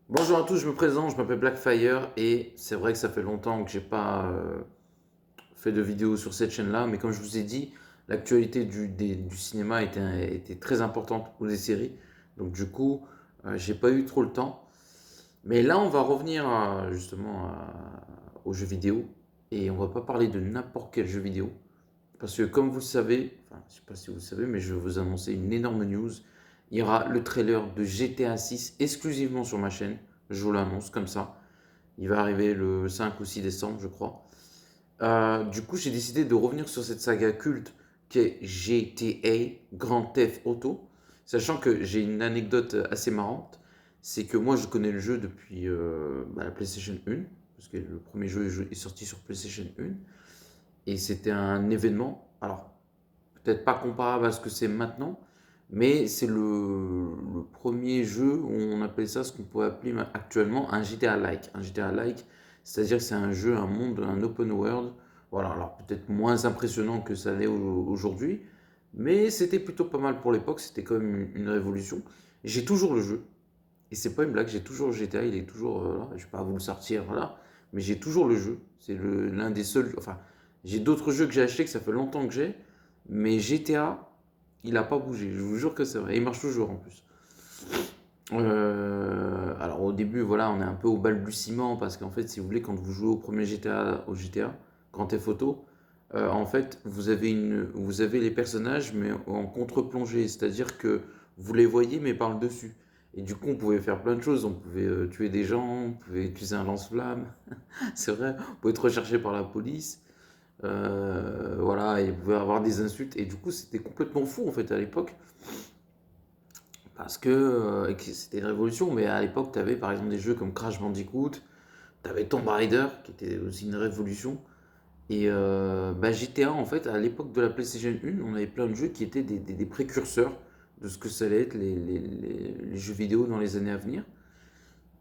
Bonjour à tous, je me présente, je m'appelle Blackfire et c'est vrai que ça fait longtemps que j'ai pas fait de vidéo sur cette chaîne-là, mais comme je vous ai dit, l'actualité du cinéma était très importante pour les séries, donc du coup, j'ai pas eu trop le temps. Mais là, on va revenir aux jeux vidéo et on va pas parler de n'importe quel jeu vidéo, parce que comme vous le savez, enfin, je sais pas si vous le savez, mais je vais vous annoncer une énorme news. Il y aura le trailer de GTA 6 exclusivement sur ma chaîne. Je vous l'annonce comme ça. Il va arriver le 5 ou 6 décembre, je crois. Du coup, j'ai décidé de revenir sur cette saga culte qui est GTA Grand Theft Auto. Sachant que j'ai une anecdote assez marrante. C'est que moi, je connais le jeu depuis la PlayStation 1. Parce que le premier jeu est sorti sur PlayStation 1. Et c'était un événement. Alors, peut-être pas comparable à ce que c'est maintenant, mais c'est le premier jeu où on appelle ça ce qu'on pourrait appeler actuellement un GTA-like. Un GTA-like, c'est-à-dire que c'est un jeu, un monde, un open world. Voilà, alors peut-être moins impressionnant que ça l'est aujourd'hui, mais c'était plutôt pas mal pour l'époque, c'était quand même une révolution. J'ai toujours le jeu, et c'est pas une blague, j'ai toujours le GTA, il est toujours là, je vais pas vous le sortir, voilà, mais j'ai toujours le jeu. C'est l'un des seuls, enfin, j'ai d'autres jeux que j'ai achetés que ça fait longtemps que j'ai, mais GTA, il a pas bougé, je vous jure que c'est vrai, et il marche toujours en plus. Alors au début, voilà, on est un peu au balbutiement parce qu'en fait, si vous voulez, quand vous jouez au premier GTA, au GTA, Grand Theft Auto, en fait, vous avez les personnages mais en contre-plongée, c'est-à-dire que vous les voyez mais par le dessus. Et du coup, on pouvait faire plein de choses. On pouvait tuer des gens, on pouvait utiliser un lance-flamme. C'est vrai, on pouvait être recherché par la police. Voilà, et vous pouvez avoir des insultes. Et du coup, c'était complètement fou en fait à l'époque. Parce que c'était une révolution. Mais à l'époque, tu avais par exemple des jeux comme Crash Bandicoot. Tu avais Tomb Raider, qui était aussi une révolution. Et GTA, en fait, à l'époque de la PlayStation 1, on avait plein de jeux qui étaient des précurseurs de ce que ça allait être les jeux vidéo dans les années à venir.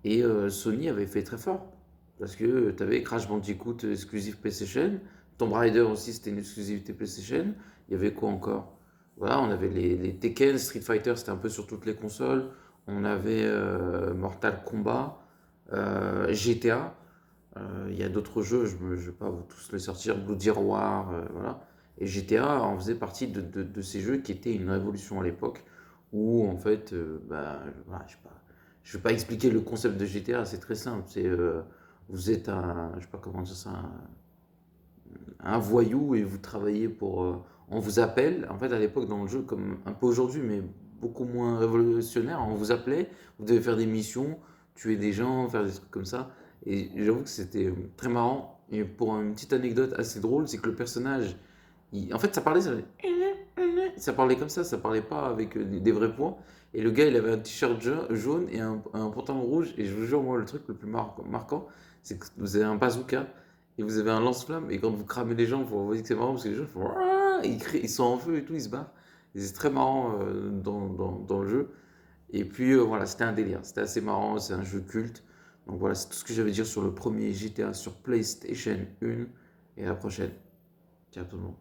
Et Sony avait fait très fort. Parce que tu avais Crash Bandicoot exclusif PlayStation, Tomb Raider aussi c'était une exclusivité PlayStation. Il y avait quoi encore? Voilà, on avait les Tekken, Street Fighter c'était un peu sur toutes les consoles. On avait Mortal Kombat, GTA. Il y a d'autres jeux, je ne vais pas vous tous les sortir, Bloody Roar, voilà. Et GTA en faisait partie de ces jeux qui étaient une révolution à l'époque, où en fait, voilà, je vais pas expliquer le concept de GTA, c'est très simple. Vous êtes je sais pas comment dire ça, un voyou et vous travaillez pour, on vous appelle. En fait, à l'époque dans le jeu, comme un peu aujourd'hui, mais beaucoup moins révolutionnaire, on vous appelait, vous devez faire des missions, tuer des gens, faire des trucs comme ça. Et j'avoue que c'était très marrant. Et pour une petite anecdote assez drôle, c'est que le personnage, en fait, ça parlait comme ça parlait pas avec des vrais points. Et le gars, il avait un t-shirt jaune et un pantalon rouge. Et je vous jure, moi, le truc le plus marquant, c'est que vous avez un bazooka et vous avez un lance-flamme. Et quand vous cramez les gens, vous voyez que c'est marrant parce que les gens font Ouah ils crient, ils sont en feu et tout, ils se barrent. Et c'est très marrant dans le jeu. Et puis voilà, c'était un délire. C'était assez marrant, c'est un jeu culte. Donc voilà, c'est tout ce que j'avais à dire sur le premier GTA sur PlayStation 1. Et à la prochaine. Ciao tout le monde.